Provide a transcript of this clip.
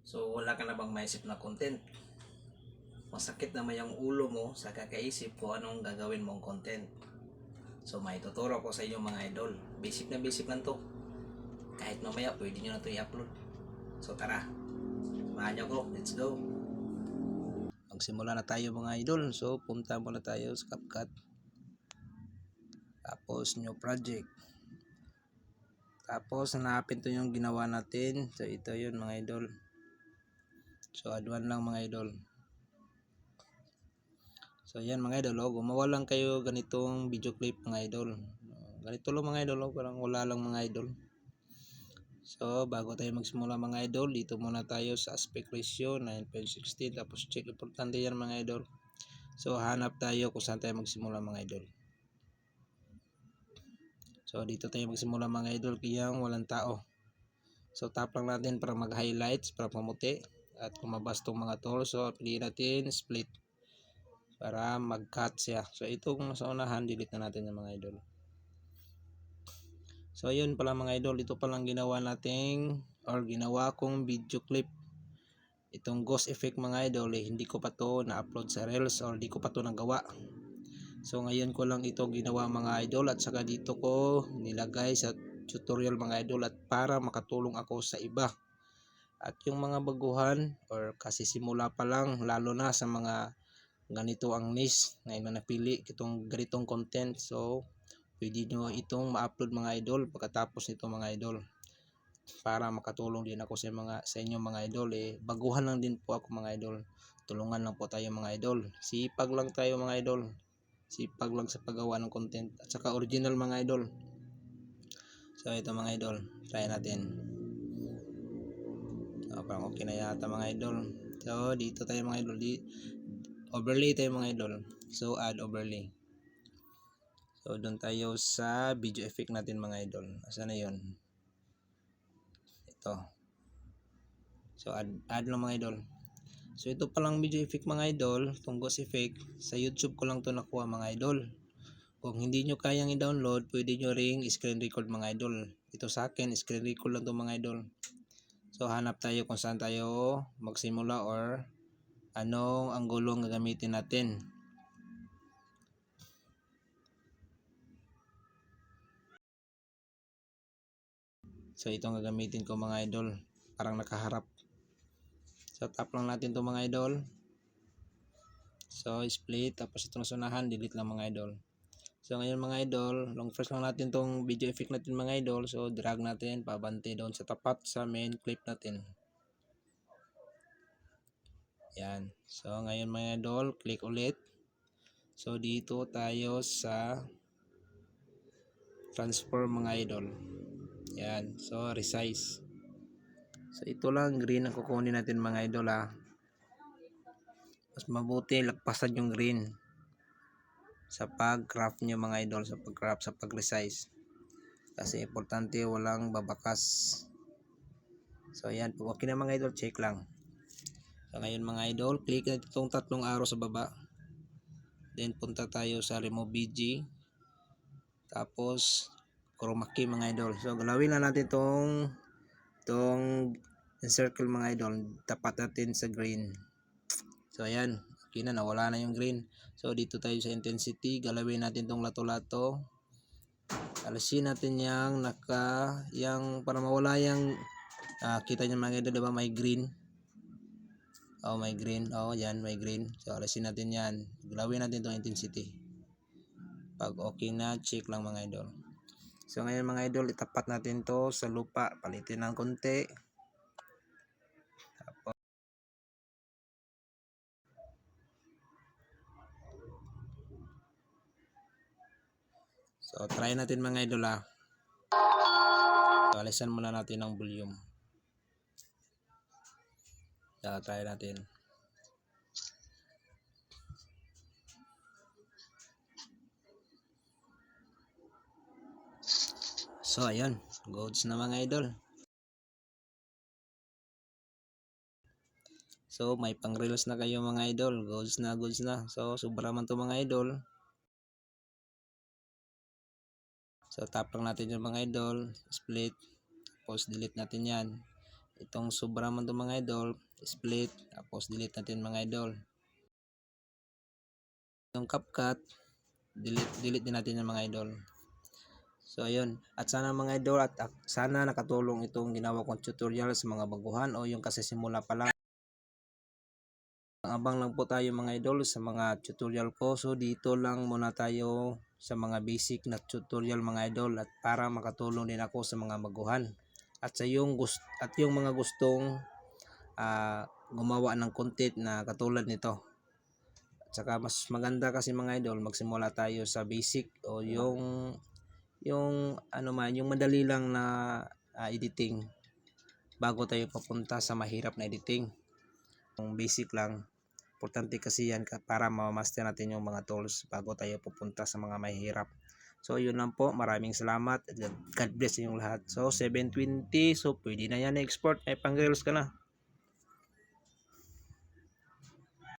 So wala ka na bang maisip na content? Masakit naman yung ulo mo sa kakaisip kung anong gagawin mong content. So may tuturo ko sa inyo mga idol. Basic lang to. Kahit mamaya pwede nyo na to i-upload. So tara, samahan nyo ko. Let's go. Magsimula na tayo mga idol. So punta muna tayo sa CapCut. Tapos new project. Tapos hanapin to yung ginawa natin. So ito yun mga idol. So add one lang mga idol. So yan mga idol, gumawa lang kayo ganitong video clip mga idol. Ganito lang mga idol, parang wala lang mga idol. So bago tayo magsimula mga idol, dito muna tayo sa aspect ratio 9.16, tapos check, importante yan mga idol. So hanap tayo kung saan tayo magsimula mga idol. So dito tayo magsimula mga idol, kaya walang tao. So tap lang natin para mag-highlights, para pamuti. At kumabas tong mga tools, so piliin natin split para mag-cut siya. So ito kung nasa unahan, delete na natin yung mga idol. So ayun pala mga idol, ito palang ginawa nating or ginawa kong video clip. Itong ghost effect mga idol, hindi ko pa to na-upload sa Reels or hindi ko pa to nagawa. So ngayon ko lang ito ginawa mga idol, at saka dito ko nilagay sa tutorial mga idol, at para makatulong ako sa iba. At yung mga baguhan or kasi simula pa lang, lalo na sa mga ganito ang niche na napili itong ganitong content, so pwede nyo itong ma-upload mga idol pagkatapos nito mga idol, para makatulong din ako sa inyo mga idol. Baguhan lang din po ako mga idol, tulungan lang po tayo mga idol, sipag lang tayo mga idol, sipag lang sa paggawa ng content at saka original mga idol. So ito mga idol, try natin. Parang okay na yata mga idol. So dito tayo mga idol, overlay tayo mga idol. So add overlay. So doon tayo sa video effect natin mga idol. Asan na yun? Ito. So add lang mga idol. So ito palang video effect mga idol, itong ghost effect, sa YouTube ko lang to nakuha mga idol. Kung hindi nyo kayang i-download, pwede nyo ring screen record mga idol. Ito sa akin, screen record lang to mga idol. So hanap tayo kung saan tayo magsimula or anong anggulong gagamitin natin. So itong gagamitin ko mga idol, parang nakaharap. So tap lang natin to mga idol. So split, tapos itong sunahan, delete lang mga idol. So ngayon mga idol, long press lang natin tong video effect natin mga idol. So drag natin pabante doon sa tapat sa main clip natin. Yan. So ngayon mga idol, click ulit. So dito tayo sa transform mga idol. Yan. So resize. So ito lang green ang kukunin natin mga idol ha. Mas mabuti lagpasan yung green sa pag-craft nyo mga idol, sa pag-craft, sa pag-resize. Kasi importante walang babakas. So ayan, pag okay na mga idol, check lang. So ngayon mga idol, click na itong tatlong arrow sa baba. Then punta tayo sa remove BG. Tapos chroma key mga idol. So galawin na natin itong encircle mga idol. Tapat natin sa green. So ayan, okay na, nawala na yung green. So dito tayo sa intensity, galawin natin itong lato-lato. Alisin natin yung para mawala yung kita nyo mga idol, diba may green. Oh, may green. Oh, yan, may green. So alisin natin yan. Galawin natin itong intensity. Pag okay na, check lang mga idol. So ngayon mga idol, itapat natin to sa lupa. Palitin ng konti. Tapos, so try natin mga idol ha. So alisan muna natin ang volume. So try natin. So ayun, goods na mga idol. So may pang reels na kayo mga idol. Goods na, goods na. So sobra man to mga idol. So tap lang natin yung mga idol, split, tapos delete natin yan. Itong sobra man to mga idol, split, tapos delete natin mga idol. Yung CapCut, delete din natin yung mga idol. So ayun, at sana mga idol, at sana nakatulong itong ginawa kong tutorial sa mga baguhan o yung kasisimula pa lang. Abang lang po tayo mga idol sa mga tutorial ko. So dito lang muna tayo sa mga basic na tutorial mga idol, at para makatulong din ako sa mga baguhan. At sa yung mga gustong gumawa ng content na katulad nito. At saka mas maganda kasi mga idol, magsimula tayo sa basic o yung yung madali lang na editing bago tayo papunta sa mahirap na editing. Yung basic lang, importante kasi yan para ma-master natin yung mga tools bago tayo pupunta sa mga mahirap. So yun lang po, maraming salamat. God bless yung lahat. So 720, so pwede na yan export, ay pang reels ka na.